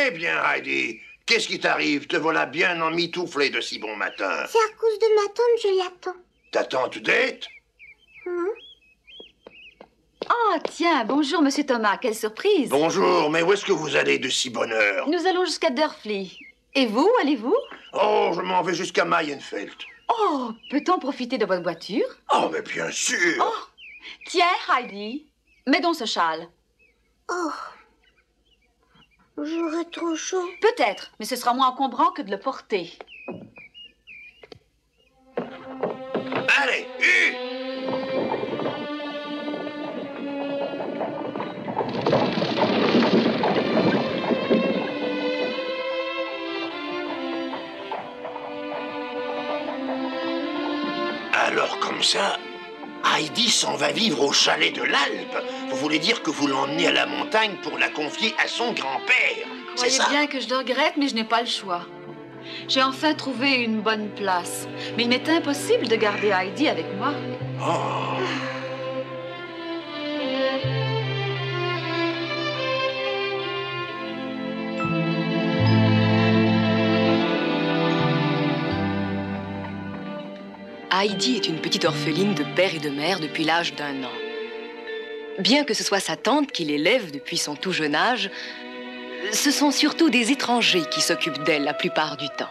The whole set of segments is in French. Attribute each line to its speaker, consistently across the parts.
Speaker 1: Eh bien, Heidi, qu'est-ce qui t'arrive? Te voilà bien emmitouflée de si bon matin.
Speaker 2: C'est à cause de ma tante, je l'attends.
Speaker 1: Ta tante Date?
Speaker 3: Oh, tiens, bonjour, Monsieur Thomas, quelle surprise.
Speaker 1: Bonjour, mais où est-ce que vous allez de si bonne heure?
Speaker 3: Nous allons jusqu'à Durfleet. Et vous, allez-vous?
Speaker 1: Oh, je m'en vais jusqu'à Mayenfeld.
Speaker 3: Oh, peut-on profiter de votre voiture?
Speaker 1: Oh, mais bien sûr.
Speaker 3: Oh, tiens, Heidi, mets donc ce châle.
Speaker 2: Oh, j'aurais trop chaud.
Speaker 3: Peut-être, mais ce sera moins encombrant que de le porter.
Speaker 1: Allez, Alors comme ça, Heidi s'en va vivre au chalet de l'Alpe. Vous voulez dire que vous l'emmenez à la montagne pour la confier à son grand-père? C'est ça?
Speaker 3: Croyez bien que je le regrette, mais je n'ai pas le choix. J'ai enfin trouvé une bonne place. Mais il m'est impossible de garder Heidi avec moi.
Speaker 1: Oh.
Speaker 4: Heidi est une petite orpheline de père et de mère depuis l'âge d'1 an. Bien que ce soit sa tante qui l'élève depuis son tout jeune âge, ce sont surtout des étrangers qui s'occupent d'elle la plupart du temps.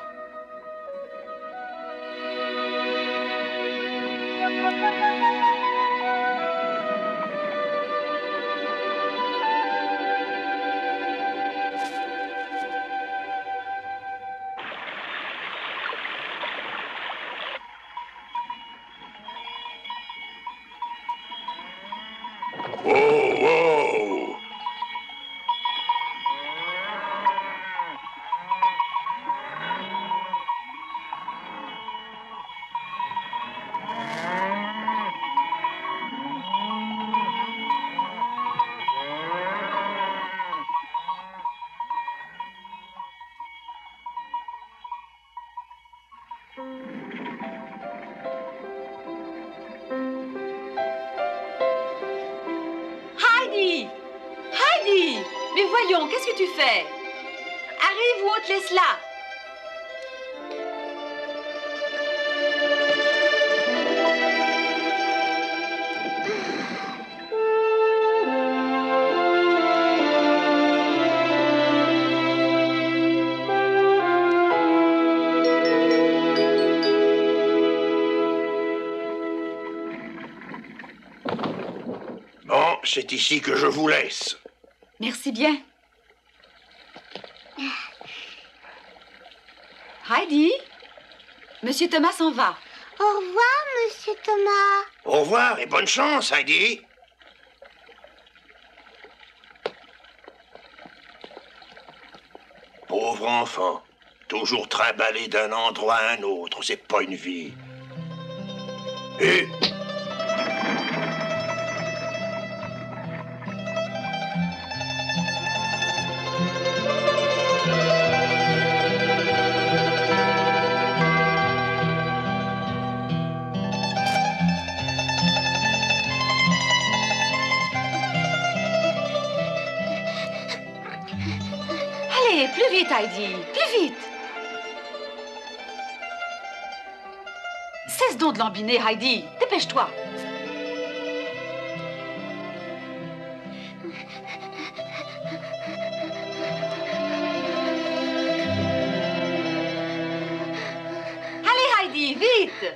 Speaker 3: Voyons, qu'est-ce que tu fais? Arrive ou on te laisse là?
Speaker 1: Bon, c'est ici que je vous laisse.
Speaker 3: Merci bien. Heidi, Monsieur Thomas s'en va.
Speaker 2: Au revoir, Monsieur Thomas.
Speaker 1: Au revoir et bonne chance, Heidi. Pauvre enfant, toujours trimballé d'un endroit à un autre, c'est pas une vie. Et...
Speaker 3: Allez, plus vite, Heidi, plus vite. Cesse donc de lambiner, Heidi. Dépêche-toi. Allez, Heidi, vite.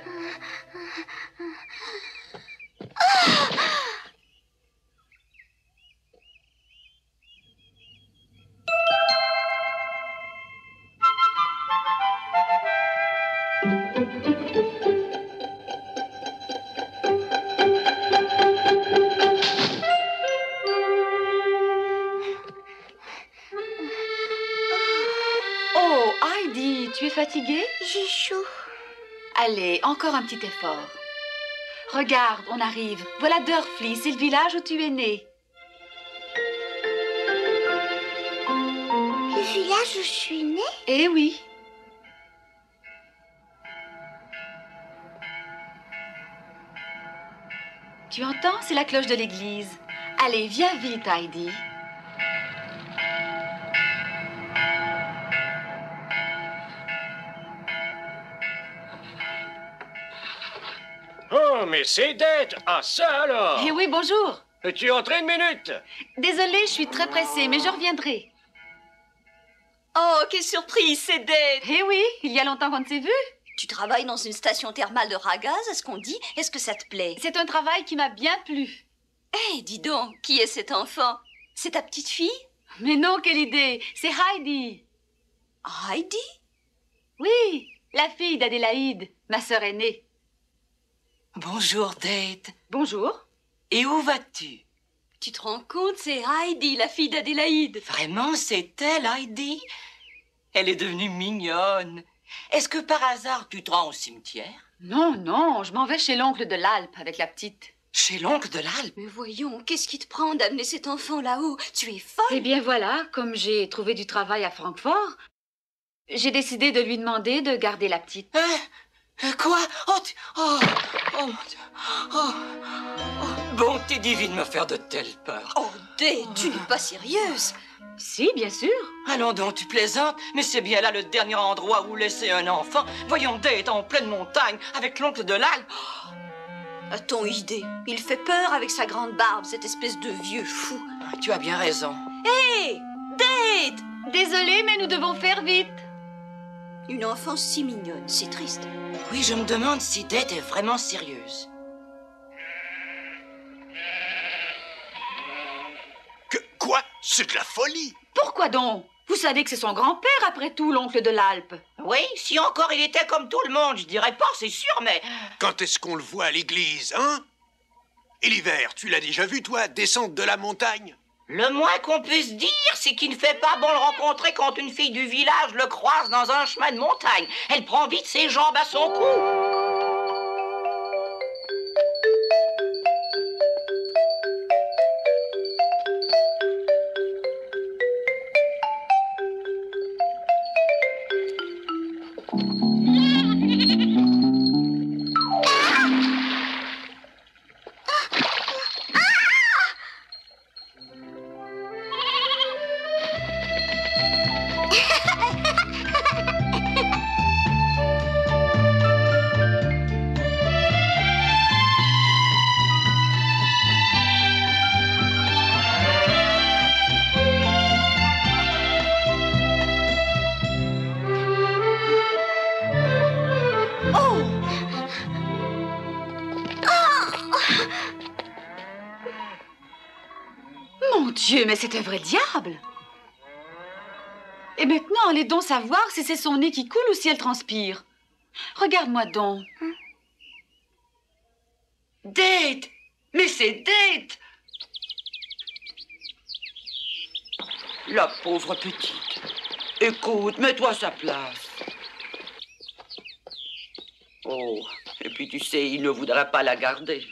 Speaker 3: Oh, Heidi, tu es fatiguée?
Speaker 2: J'ai chaud.
Speaker 3: Allez, encore un petit effort. Regarde, on arrive. Voilà Durfleet, c'est le village où tu es née.
Speaker 2: Le village où je suis née?
Speaker 3: Eh oui. Tu entends? C'est la cloche de l'église. Allez, viens vite, Heidi.
Speaker 5: Oh, mais c'est Dete! Ah, ça alors!
Speaker 3: Eh oui, bonjour.
Speaker 5: Tu es entré une minute!
Speaker 3: Désolée, je suis très pressée, mais je reviendrai.
Speaker 6: Oh, quelle surprise, c'est Dete!
Speaker 3: Eh oui, il y a longtemps qu'on ne s'est vu.
Speaker 6: Tu travailles dans une station thermale de Ragaz, est-ce qu'on dit? Est-ce que ça te plaît?
Speaker 3: C'est un travail qui m'a bien plu.
Speaker 6: Eh, dis donc, qui est cet enfant? C'est ta petite fille?
Speaker 3: Mais non, quelle idée. C'est Heidi.
Speaker 6: Heidi?
Speaker 3: Oui, la fille d'Adélaïde, ma sœur aînée.
Speaker 7: Bonjour, Dete.
Speaker 3: Bonjour.
Speaker 7: Et où vas-tu?
Speaker 6: Tu te rends compte, c'est Heidi, la fille d'Adélaïde.
Speaker 7: Vraiment, c'est elle, Heidi? Elle est devenue mignonne. Est-ce que par hasard tu te rends au cimetière?
Speaker 3: Non, non, je m'en vais chez l'oncle de l'Alpe avec la petite.
Speaker 7: Chez l'oncle de l'Alpe?
Speaker 6: Mais voyons, qu'est-ce qui te prend d'amener cet enfant là-haut? Tu es folle!
Speaker 3: Eh bien voilà, comme j'ai trouvé du travail à Francfort, j'ai décidé de lui demander de garder la petite.
Speaker 7: Quoi? Oh, mon Dieu. Oh, bonté divine me faire de telles peurs.
Speaker 6: Oh, Dete, tu n'es pas sérieuse!
Speaker 3: Si, bien sûr.
Speaker 7: Allons donc, tu plaisantes, mais c'est bien là le dernier endroit où laisser un enfant. Voyons Dete en pleine montagne avec l'oncle de l'Alpe.
Speaker 6: A-t-on idée? Il fait peur avec sa grande barbe, cette espèce de vieux fou.
Speaker 7: Tu as bien raison.
Speaker 6: Hé! Dete!
Speaker 3: Désolée, mais nous devons faire vite.
Speaker 6: Une enfant si mignonne, c'est triste.
Speaker 7: Oui, je me demande si Dete est vraiment sérieuse.
Speaker 1: Quoi? C'est de la folie!
Speaker 3: Pourquoi donc? Vous savez que c'est son grand-père, après tout, l'oncle de l'Alpe.
Speaker 7: Oui, si encore il était comme tout le monde, je dirais pas, c'est sûr, mais...
Speaker 8: Quand est-ce qu'on le voit à l'église, hein? Et l'hiver, tu l'as déjà vu, toi, descendre de la montagne?
Speaker 7: Le moins qu'on puisse dire, c'est qu'il ne fait pas bon le rencontrer quand une fille du village le croise dans un chemin de montagne. Elle prend vite ses jambes à son cou.
Speaker 3: Mon Dieu, mais c'est un vrai diable. Et maintenant, allez donc savoir si c'est son nez qui coule ou si elle transpire. Regarde-moi donc.
Speaker 9: Date! Mais c'est Date! La pauvre petite. Écoute, mets-toi à sa place. Oh, et puis tu sais, il ne voudra pas la garder.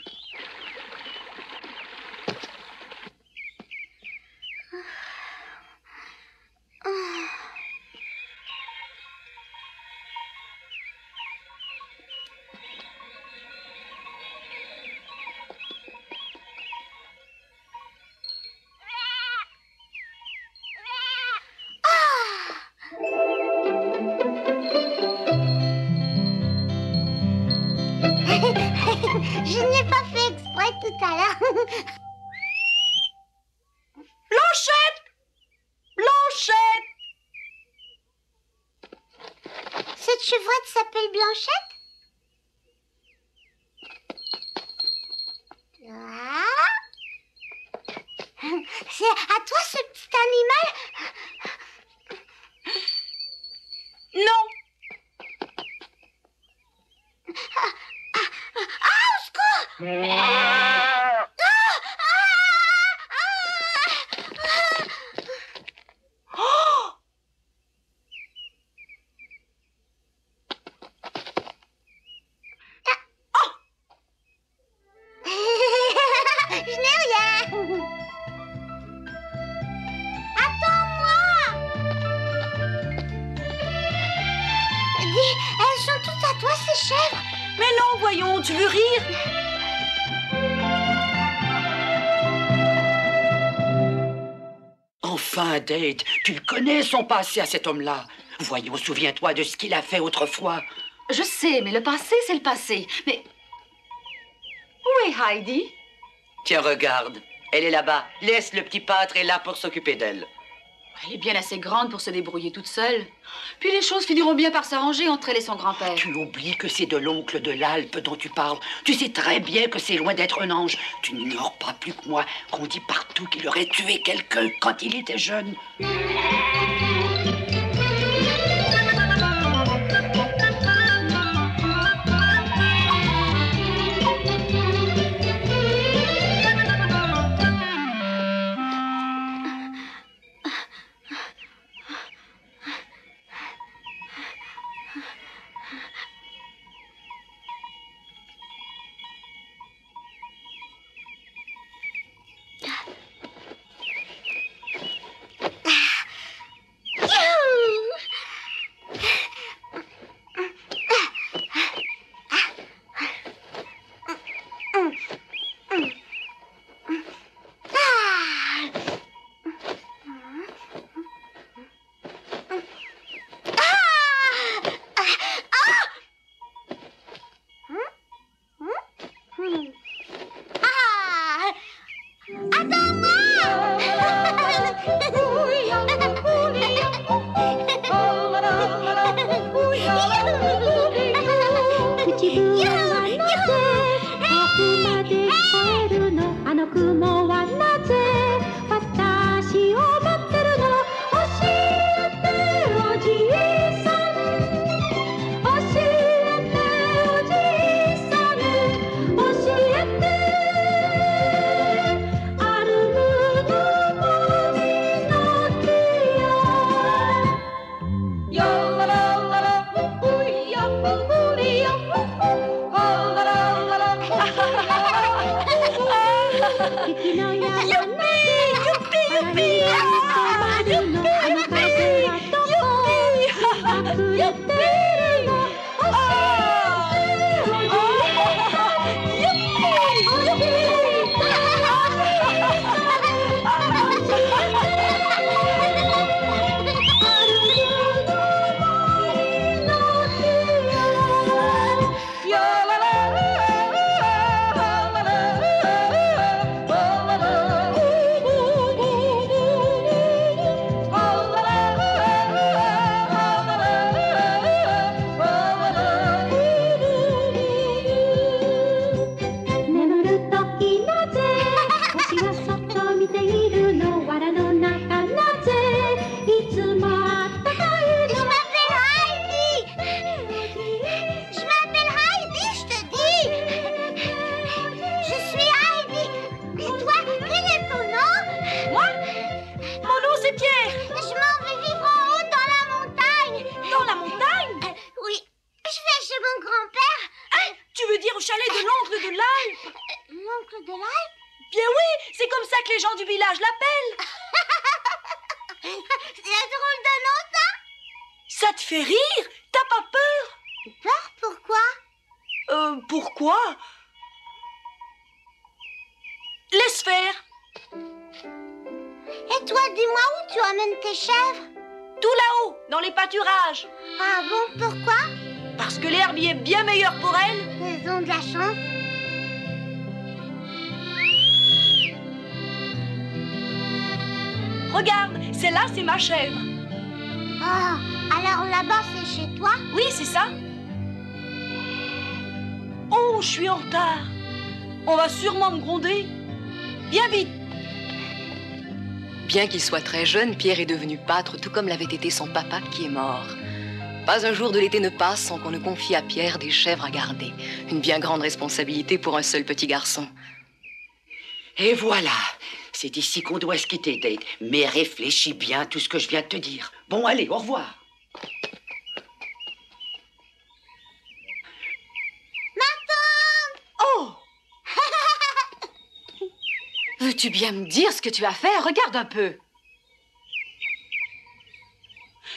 Speaker 2: Je n'ai pas fait exprès tout à l'heure.
Speaker 9: Blanchette! Blanchette!
Speaker 2: Cette chevrette s'appelle Blanchette? Ah. C'est à toi ce petit animal?
Speaker 9: Non!
Speaker 2: Au secours! Je n'ai rien. Attends-moi. Dis, elles sont toutes à toi ces chèvres.
Speaker 6: Mais non, voyons, tu veux rire?
Speaker 9: Enfin, Date, tu le connais son passé à cet homme-là. Voyons, souviens-toi de ce qu'il a fait autrefois.
Speaker 3: Je sais, mais le passé, c'est le passé. Mais où est Heidi?
Speaker 9: Tiens, regarde. Elle est là-bas. Laisse le petit pâtre est là pour s'occuper d'elle.
Speaker 3: Elle est bien assez grande pour se débrouiller toute seule. Puis les choses finiront bien par s'arranger entre elle et son grand-père.
Speaker 9: Tu oublies que c'est de l'oncle de l'Alpe dont tu parles. Tu sais très bien que c'est loin d'être un ange. Tu n'ignores pas plus que moi qu'on dit partout qu'il aurait tué quelqu'un quand il était jeune.
Speaker 2: l'Alpe?
Speaker 6: Bien oui, c'est comme ça que les gens du village l'appellent.
Speaker 2: C'est un drôle de nom, ça?
Speaker 6: Ça te fait rire? T'as pas peur?
Speaker 2: Peur, pourquoi?
Speaker 6: Pourquoi? Laisse faire.
Speaker 2: Et toi, dis-moi où tu emmènes tes chèvres?
Speaker 6: Tout là-haut, dans les pâturages.
Speaker 2: Ah bon, pourquoi?
Speaker 6: Parce que l'herbe y est bien meilleure pour elles.
Speaker 2: Elles ont de la chance.
Speaker 6: Regarde, celle-là, c'est ma chèvre.
Speaker 2: Ah, alors là-bas, c'est chez toi?
Speaker 6: Oui, c'est ça. Oh, je suis en retard. On va sûrement me gronder. Viens vite.
Speaker 4: Bien qu'il soit très jeune, Pierre est devenu pâtre, tout comme l'avait été son papa qui est mort. Pas un jour de l'été ne passe sans qu'on ne confie à Pierre des chèvres à garder. Une bien grande responsabilité pour un seul petit garçon.
Speaker 9: Et voilà. C'est ici qu'on doit se quitter, Date. Mais réfléchis bien à tout ce que je viens de te dire. Bon, allez, au revoir.
Speaker 6: Oh!
Speaker 3: Veux-tu bien me dire ce que tu as fait? Regarde un peu.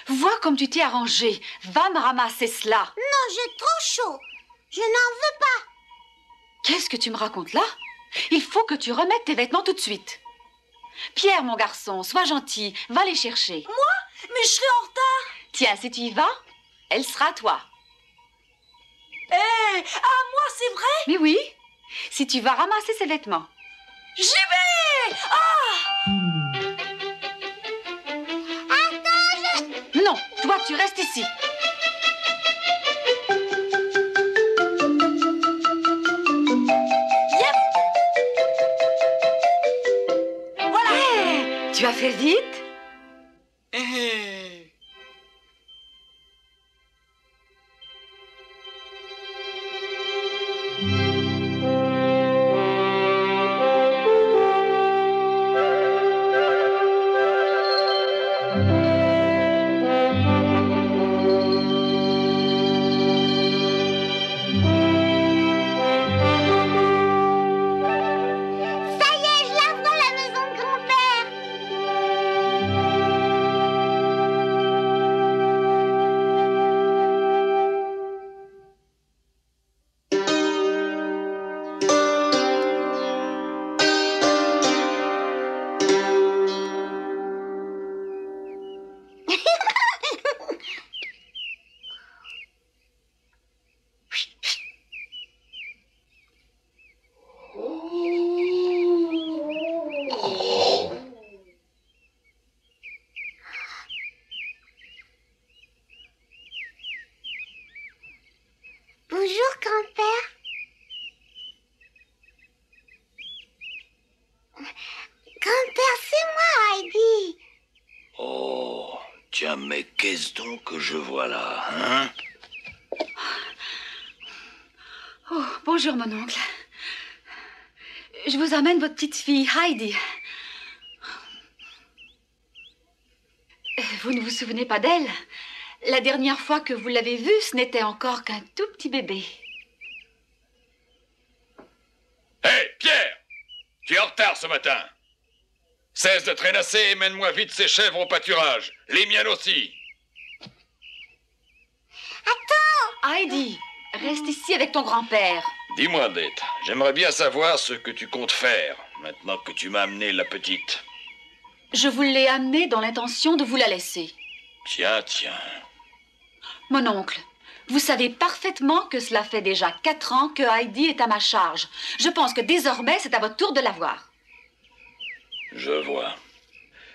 Speaker 3: Vois comme tu t'es arrangé. Va me ramasser cela.
Speaker 2: Non, j'ai trop chaud. Je n'en veux pas.
Speaker 3: Qu'est-ce que tu me racontes là? Il faut que tu remettes tes vêtements tout de suite. Pierre, mon garçon, sois gentil. Va les chercher.
Speaker 6: Moi? Mais je serai en retard.
Speaker 3: Tiens, si tu y vas, elle sera à toi.
Speaker 6: Hé! Moi, c'est vrai?
Speaker 3: Mais oui, si tu vas ramasser ses vêtements.
Speaker 6: J'y vais! Ah!
Speaker 3: Non, toi, tu restes ici.
Speaker 6: Yep! Voilà!
Speaker 3: Hey, tu as fait vite?
Speaker 2: Ça y est, je la vois, la maison de grand-père. Bonjour, grand-père. Grand-père, c'est moi, Heidi.
Speaker 1: Oh, tiens, mais qu'est-ce donc que je vois là, hein?
Speaker 3: Oh, bonjour, mon oncle. Je vous amène votre petite fille, Heidi. Vous ne vous souvenez pas d'elle? La dernière fois que vous l'avez vue, ce n'était encore qu'un tout petit bébé.
Speaker 5: Hé, Pierre! Tu es en retard ce matin. Cesse de traînasser et mène-moi vite ces chèvres au pâturage. Les miennes aussi.
Speaker 3: Heidi, reste ici avec ton grand-père.
Speaker 5: Dis-moi, Dete, j'aimerais bien savoir ce que tu comptes faire, maintenant que tu m'as amené la petite.
Speaker 3: Je vous l'ai amenée dans l'intention de vous la laisser.
Speaker 5: Tiens, tiens.
Speaker 3: Mon oncle, vous savez parfaitement que cela fait déjà 4 ans que Heidi est à ma charge. Je pense que désormais, c'est à votre tour de la voir.
Speaker 5: Je vois.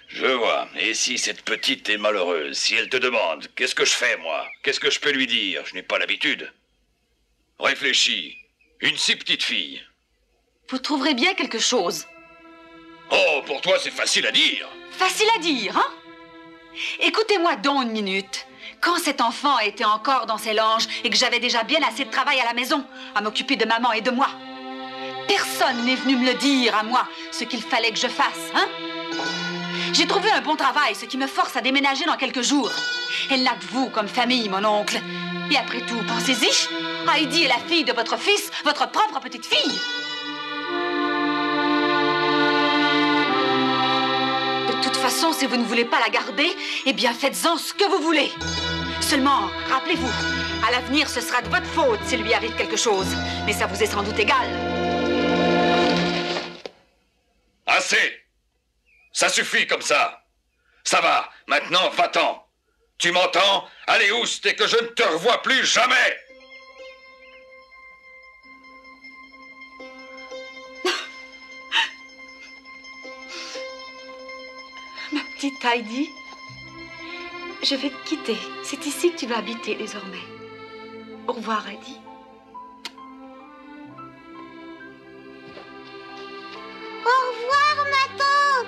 Speaker 5: Je vois. Et si cette petite est malheureuse, si elle te demande, qu'est-ce que je fais, moi? Qu'est-ce que je peux lui dire? Je n'ai pas l'habitude. Réfléchis. Une si petite fille.
Speaker 3: Vous trouverez bien quelque chose.
Speaker 5: Oh, pour toi, c'est facile à dire.
Speaker 3: Facile à dire, hein? Écoutez-moi donc une minute. Quand cet enfant était encore dans ses langes et que j'avais déjà bien assez de travail à la maison à m'occuper de maman et de moi, personne n'est venu me le dire à moi, ce qu'il fallait que je fasse, hein? J'ai trouvé un bon travail, ce qui me force à déménager dans quelques jours. Elle n'a que vous comme famille, mon oncle. Et après tout, pensez-y, Heidi est la fille de votre fils, votre propre petite fille. façon, si vous ne voulez pas la garder, eh bien, faites-en ce que vous voulez. Seulement, rappelez-vous, à l'avenir, ce sera de votre faute s'il lui arrive quelque chose. Mais ça vous est sans doute égal.
Speaker 5: Assez! Ça suffit comme ça. Ça va, maintenant, va-t'en. Tu m'entends? Allez, oust, et que je ne te revois plus jamais!
Speaker 3: Ma petite Heidi, je vais te quitter. C'est ici que tu vas habiter désormais. Au revoir, Heidi.
Speaker 2: Au revoir, ma tante.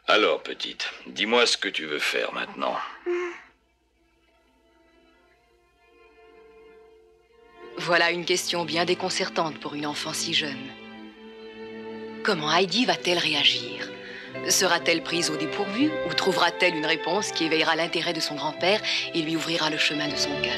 Speaker 5: Alors, petite, dis-moi ce que tu veux faire maintenant.
Speaker 4: Voilà une question bien déconcertante pour une enfant si jeune. Comment Heidi va-t-elle réagir? Sera-t-elle prise au dépourvu ou trouvera-t-elle une réponse qui éveillera l'intérêt de son grand-père et lui ouvrira le chemin de son cœur?